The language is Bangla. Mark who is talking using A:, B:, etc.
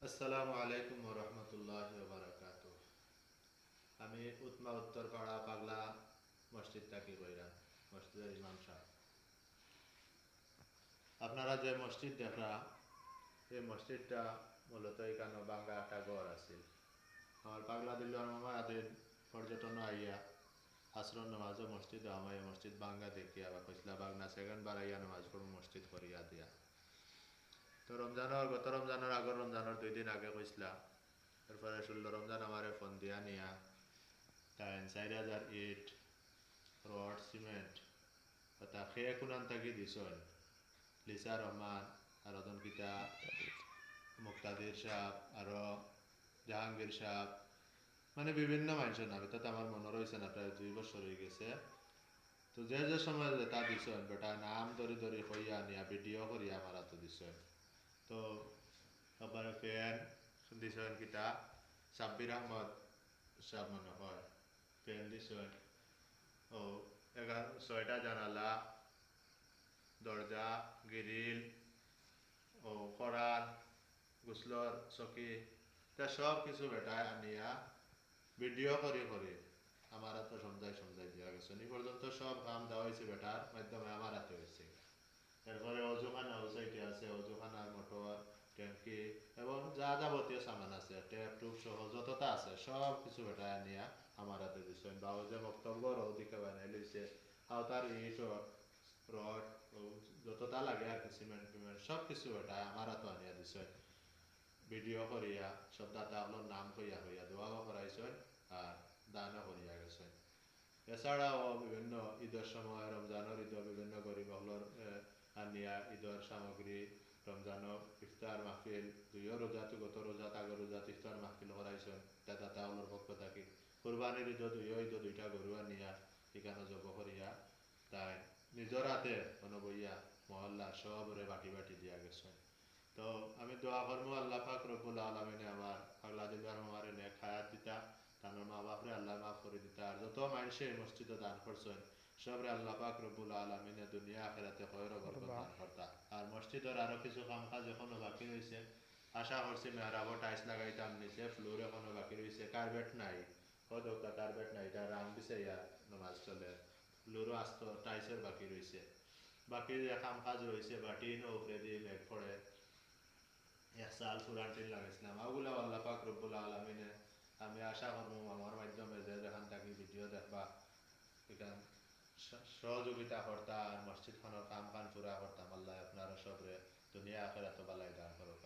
A: আসসালামু আলাইকুম ওয়া রাহমাতুল্লাহি ওয়া বারাকাতুহু। আমি উতমা উত্তরপাড়া পাগলা মসজিদ থাকি কইরা মসজিদের ইমাম সাহেব। আপনারা যে মসজিদ দেখরা এই মসজিদটা মূলত এখানে বাঙ্গা একটা ঘর আছে। আমার পাগলা দিল্লার মামা আদের পর্যটন আইয়া আসরন নামাজও মসজিদ আমায় মসজিদ বাঙ্গা দেখি আবার কইসলা বাগনা সেকেন্ড বার আইয়া নামাজ পড়ব মসজিদ করিয়া দিয়া। তো গত রমজানের আগর রমজানের 2 দিন আগে কইসলা, এরপরে 16 রমজান আমারে ফোন দিয়া নিয়া তাই 4,000 ইট রড সিমেন্ট কথা খেয়ে কুনান থাকি দিছন লিসা রহমান আর অদন কিতা মুক্তাদির সাহ আরো জাহাঙ্গীর সাহ, মানে বিভিন্ন মানুষের নাম এটা তো আমার মনে রয়েছে না, প্রায় 2 বছর হয়ে গেছে। তো যে যে সময় তা দিছন বেটা নাম ধরি ধরি হইয়া নিয়া ভিডিও করিয়া আমার তো দিছন। তো আবার ফ্যান দিছন কিতা সাব্বির আহমদ সাহ মনে হয় ফ্যান দিছন ও 6টা জানালা দরজা গ্রিল ও করার গুসলর চকি তা সব কিছু বেটায় আনিয়া ভিডিও করে করে আমার হাতে সমঝাই দেওয়া গেছে এই পর্যন্ত সব কাম দেওয়া হয়েছে বেটার মাধ্যমে আমার হাতে হয়েছে। এরপরে অজুখানা সোসাইটি আছে, অজুখানার মোটর ট্যাঙ্কি এবং যা যাবতীয় সামান আছে ট্যাপ টুপ সহ যতটা আছে সব কিছু বেটায় আনিয়া আমার হাতে দিচ্ছেন। বাবু যে বক্তব্য ওদিকে বানাই লইছে আওতার ইট রড যতটা লাগে আর কি সিমেন্ট ফিমেন্ট সব কিছু বেটায় আমার হাতে আনিয়া দিচ্ছেন। ভিডিও করিয়া সব দাদা আপনার নাম কইয়া হইয়া দোয়াও করাইছেন আর দানও করিয়া গেছেন। এছাড়াও বিভিন্ন ঈদের সময় রমজানের ঈদ বিভিন্ন গরিব হলর আনিয়া ঈদের সামগ্রী রমজানর ইফতার মাহফিল দুইও রোজাত গত রোজাত আগর রোজাত ইফতার মাহফিল করাইছেন দাদা তাওলর পক্ষ থাকি। কোরবানির ঈদ দুইও ঈদ 2টা গরু আনিয়া ঠিকানা জব করিয়া তাই নিজের হাতে বইয়া মহল্লা সবরে বাটি বাটি দিয়া গেছেন। তো আমি দোয়া করবো আল্লাহ পাক রব্বুল আলামিনে আমার পাগলা দিলার আমার নেক হায়াত দিতা, তার মা বাপরে আল্লাহ মাফ করে দিতা, আর যত মানুষে মসজিদে দান করছেন সবরে আল্লাহ পাক রব্বুল আলামিনে দুনিয়া আখিরাতে খয়র ও বরকত দান করতা। আর মসজিদের আরো কিছু কাম কাজ এখনো বাকি রয়েছে, আশা করছি মেহরাবো টাইলস লাগাইতাম নিচে, ফ্লোর এখনো বাকি রয়েছে, কার্পেট নাই কদকা কার্পেট নাই, এটা রাং দিছে ইয়া নামাজ চলে, ফ্লোরও আস্ত টাইলসের বাকি রয়েছে। বাকি যে কাম কাজ রয়েছে বাটিনও উপরে দিয়ে মেঘ পড়ে সাল ফুরান টিন লাগাইছিলাম ওগুলো আল্লাহ পাক রব্বুল আলামিনে আমি আশা করবো আমার মাধ্যমে যে যেখান থাকি ভিডিও দেখবা এখান সহযোগিতা করতা আর মসজিদ খানোর কাম কান পুরা করতাম। আল্লাহ আপনারা সবরে দুনিয়া আখেরাতে বালাই দান করুক।